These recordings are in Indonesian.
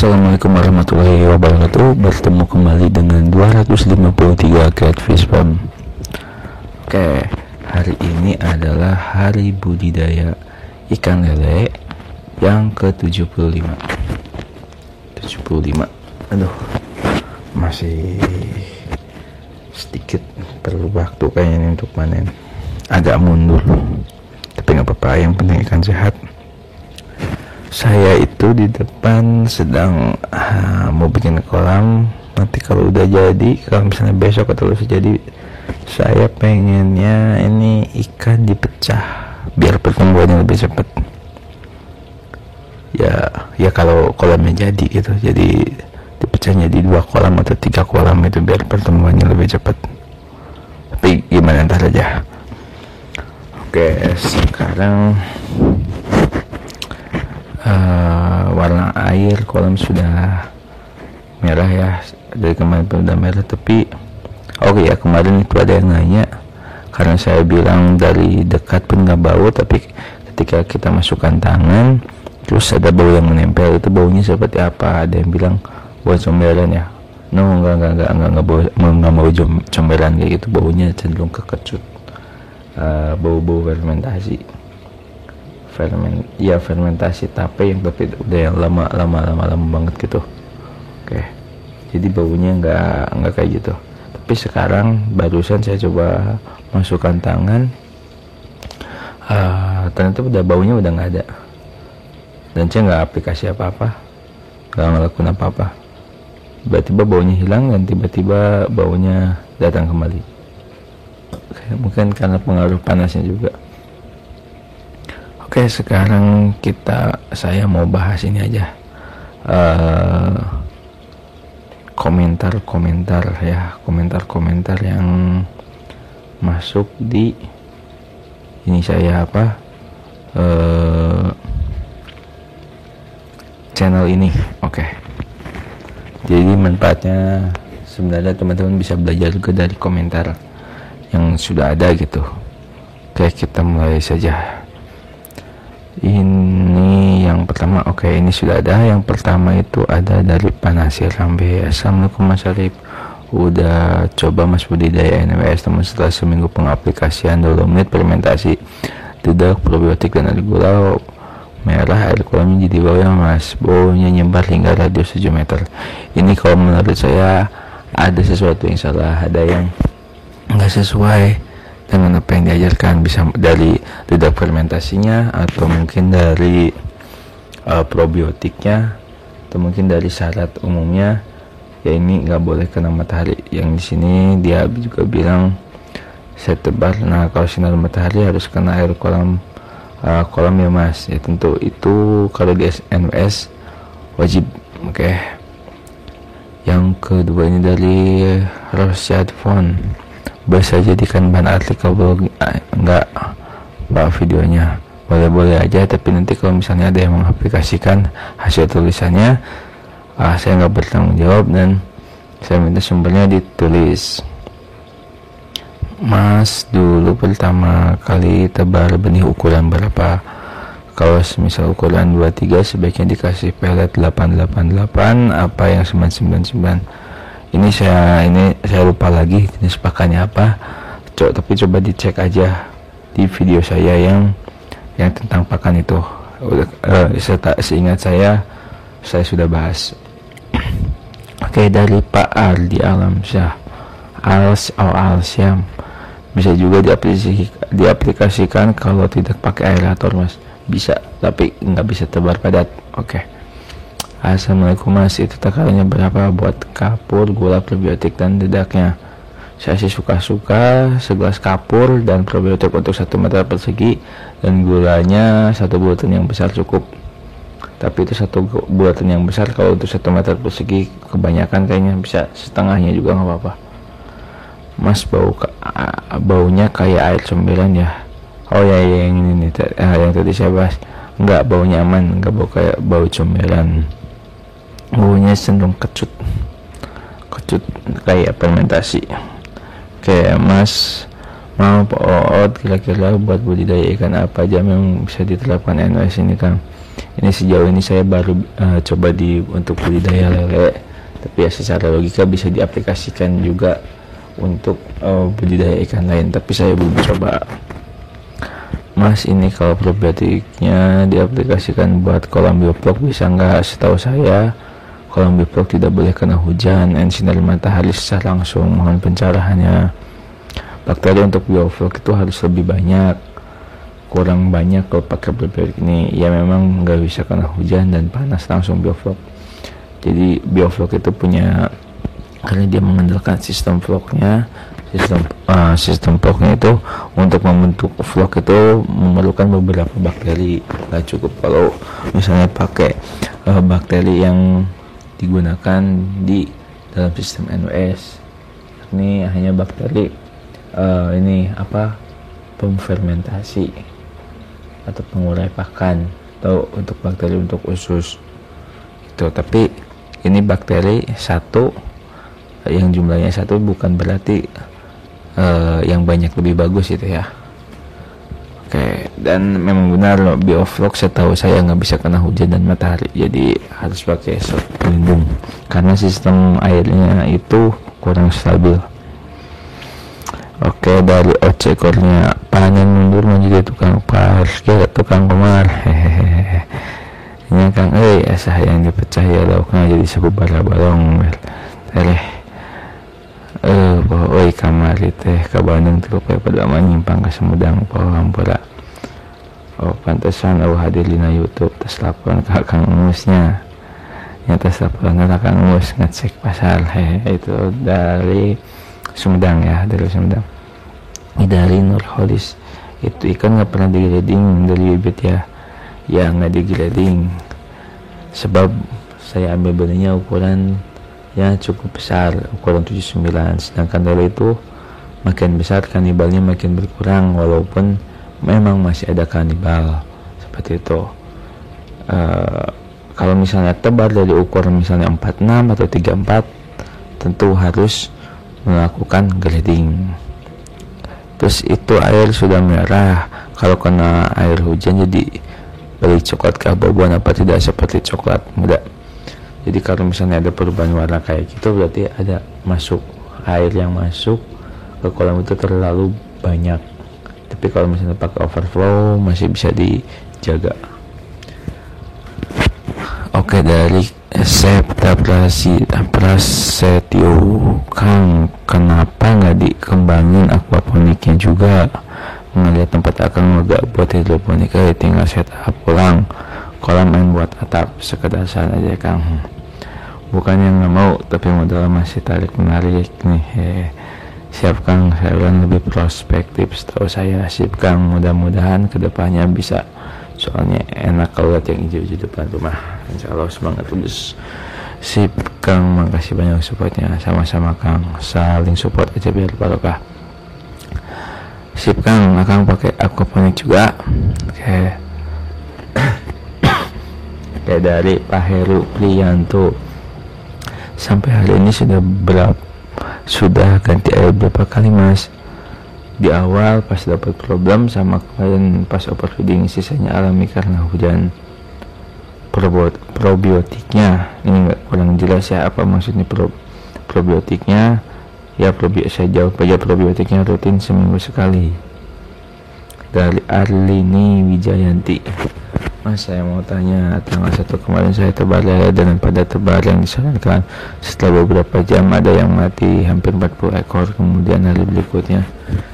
Assalamualaikum warahmatullahi wabarakatuh. Bertemu kembali dengan 253 Catfish Farm. Oke, hari ini adalah hari budidaya ikan lele yang ke-75. 75. Aduh, masih sedikit perlu waktu kayaknya untuk panen. Agak mundur, tapi nggak apa-apa, yang penting ikan sehat. Saya itu di depan sedang mau bikin kolam. Nanti kalau udah jadi, kalau misalnya besok atau lusa jadi, saya pengennya ini ikan dipecah biar pertumbuhannya lebih cepat. Ya kalau kolamnya jadi gitu, jadi dipecahnya di 2 kolam atau 3 kolam itu biar pertumbuhannya lebih cepat. Tapi gimana, ntar aja. Oke, sekarang warna air kolam sudah merah ya, dari kemarin udah merah. Tapi oke ya, kemarin itu ada yang nanya karena saya bilang dari dekat pun nggak bau, tapi ketika kita masukkan tangan terus ada bau yang menempel, itu baunya seperti apa? Ada yang bilang bau comberan ya. No, enggak bau comberan kayak gitu, baunya cenderung kekecut, bau fermentasi tape yang tapi udah yang lama banget gitu. Oke, jadi baunya nggak kayak gitu. Tapi sekarang barusan saya coba masukkan tangan, ternyata baunya udah nggak ada, dan saya nggak aplikasi apa-apa, nggak ngelakuin apa-apa. Tiba-tiba baunya hilang dan tiba-tiba baunya datang kembali. Oke, mungkin karena pengaruh panasnya juga. Oke, sekarang saya mau bahas ini aja, komentar yang masuk di ini saya channel ini. Oke, jadi manfaatnya sebenarnya teman-teman bisa belajar juga dari komentar yang sudah ada gitu. Oke, kita mulai saja. Ini yang pertama. Oke, ini sudah ada. Yang pertama itu ada dari Panasir Rambe. Assalamualaikum Mas Arif, udah coba Mas budidaya NWS, namun setelah seminggu pengaplikasian 20 menit fermentasi tidak probiotik dan ada gula merah, air kolamnya jadi bau ya Mas, baunya nyebar hingga radius 7 meter. Ini kalau menurut saya ada sesuatu yang salah, ada yang nggak sesuai dengan apa yang diajarkan, bisa dari lidah fermentasinya, atau mungkin dari probiotiknya, atau mungkin dari syarat umumnya. Ya, ini nggak boleh kena matahari. Yang di sini dia juga bilang set tebar. Nah, kalau sinar matahari harus kena air kolam ya Mas. Ya tentu itu kalau di NWS wajib. Oke. Yang kedua ini dari Rosyad Fon. Bisa jadikan bahan artikel blog, enggak Pak, videonya boleh aja, tapi nanti kalau misalnya ada yang mengaplikasikan hasil tulisannya, saya nggak bertanggung jawab dan saya minta sumbernya ditulis. Mas, dulu pertama kali tebar benih ukuran berapa? Kalau misal ukuran 23 sebaiknya dikasih pelet 888 apa yang 999. Ini saya lupa lagi jenis pakannya apa. Tapi coba dicek aja di video saya yang tentang pakan itu. Seingat saya sudah bahas. Oke, dari Pak Ardi Alamsyah, Alsyam, bisa juga diaplikasikan kalau tidak pakai aerator Mas. Bisa, tapi nggak bisa tebar padat. Oke. Assalamualaikum Mas, itu takarannya berapa buat kapur, gula, probiotik dan dedaknya? Saya sih suka-suka segelas kapur dan probiotik untuk 1 meter persegi, dan gulanya 1 bulatan yang besar cukup. Tapi itu 1 bulatan yang besar, kalau untuk 1 meter persegi kebanyakan, kayaknya bisa setengahnya juga nggak apa-apa. Mas, baunya kayak air comberan ya? Oh ya, yang ini nih, yang tadi saya bahas. Enggak, baunya aman, enggak bau kayak bau comberan. Baunya cenderung kecut kayak fermentasi. Oke Mas, mau Pak Oot kira-kira buat budidaya ikan apa aja yang bisa diterapkan NWS ini Kang? Ini sejauh ini saya baru coba untuk budidaya lele, tapi ya secara logika bisa diaplikasikan juga untuk budidaya ikan lain, tapi saya belum coba. Mas, ini kalau probiotiknya diaplikasikan buat kolam bioflok bisa nggak? Setahu saya kolam bioflok tidak boleh kena hujan dan sinar matahari secara langsung. Mohon pencerahannya. Bakteri untuk bioflok itu harus lebih banyak, kurang banyak kalau pakai probiotik ini. Ya memang nggak bisa kena hujan dan panas langsung bioflok. Jadi bioflok itu punya, karena dia mengandalkan sistem vlognya, sistem vlognya itu untuk membentuk vlog itu memerlukan beberapa bakteri. Nggak cukup kalau misalnya pakai bakteri yang digunakan di dalam sistem NWS. Ini hanya bakteri pemfermentasi atau pengurai pakan, atau untuk bakteri untuk usus itu. Tapi ini bakteri satu yang jumlahnya satu bukan berarti yang banyak lebih bagus itu ya. Oke, dan memang benar loh, bioflok setahu saya nggak bisa kena hujan dan matahari, jadi harus pakai shot pelindung karena sistem airnya itu kurang stabil. Oke, dari ekornya panen mundur menjadi tukang parkir, tukang komar. Hehehe. Ini Kang asah yang dipecah ya lauknya jadi sebubara balong. Tereh. Oi kamari teh ka Bandung teu pada menyimpang ka Sumedang Hampura. Oh, pantesan hadir di YouTube tes laporan ka Kang Emusnya. Nyata laporan ka Kang Emus ngecek pasar. Itu dari Sumedang ya, dari Sumedang. Dari Nurholis, itu ikan nggak pernah digrading dari bibit ya nggak digrading, sebab saya ambil benihnya ukuran ya cukup besar, ukuran 79, sedangkan dari itu makin besar kanibalnya makin berkurang, walaupun memang masih ada kanibal seperti itu. Kalau misalnya tebar dari ukuran misalnya 46 atau 34, tentu harus melakukan grading. Terus itu air sudah merah, kalau kena air hujan jadi balik coklat keabu-abuan apa tidak seperti coklat muda. Jadi kalau misalnya ada perubahan warna kayak gitu, berarti ada air yang masuk ke kolam itu terlalu banyak. Tapi kalau misalnya pakai overflow masih bisa dijaga. Oke, dari Prasetyo, Kang, kenapa nggak dikembangin aquaponiknya juga? Ngeliat tempat akang nggak buat hidroponik, tinggal setup pulang kolam main buat atap, sekedar sana aja Kang. Bukannya nggak mau, tapi modal masih tarik menarik nih. Siap Kang, saya lebih prospektif, setahu saya. Siap Kang, mudah-mudahan kedepannya bisa, soalnya enak kalau lihat yang hijau di depan rumah. Insya Allah semangat terus. Sip Kang, makasih banyak supportnya. Sama-sama Kang, saling support aja biar barokah. Sip Kang, Kang pakai aquaponik juga. Oke. Kayak dari Pak Heru Priyanto, sampai hari ini sudah ganti air berapa kali Mas? Di awal pas dapat problem sama klien pas overfeeding, sisanya alami karena hujan. Probiotiknya ini nggak kurang jelas ya, apa maksudnya probiotiknya ya. Saya jawab aja, probiotiknya rutin seminggu sekali. Dari Arlini Wijayanti, Mas, saya mau tanya, tanggal 1 kemarin saya tebar lele dengan pada tebar yang disarankan. Setelah beberapa jam ada yang mati, hampir 40 ekor. Kemudian hari berikutnya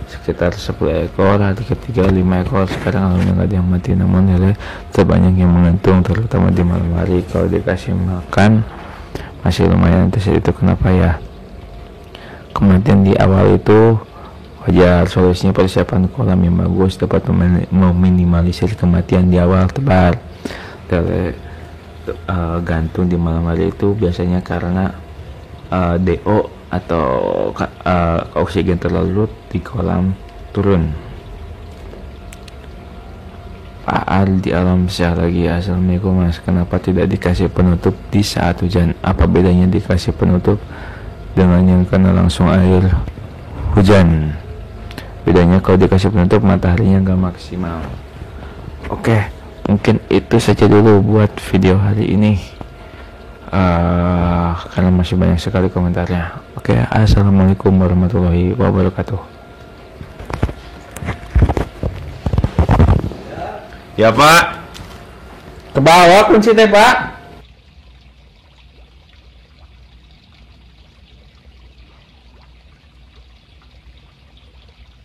sekitar 10 ekor, hari ketiga 5 ekor. Sekarang alhamdulillah nggak ada yang mati, namun lele terbanyak yang mengantung, terutama di malam hari. Kalau dikasih makan masih lumayan. Terus itu kenapa ya kematian di awal itu? Wajar, solusinya persiapan kolam yang bagus dapat meminimalisir kematian di awal tebar. Gantung di malam hari itu biasanya karena DO atau oksigen terlalu di kolam turun. Pak Aldi Alam Syah lagi, Assalamualaikum Mas, kenapa tidak dikasih penutup di saat hujan? Apa bedanya dikasih penutup dengan yang kena langsung air hujan? Bedanya kalau dikasih penutup mataharinya nggak maksimal. Oke, mungkin itu saja dulu buat video hari ini, karena masih banyak sekali komentarnya. Oke, assalamualaikum warahmatullahi wabarakatuh. Ya Pak, ke bawah kunci teh Pak.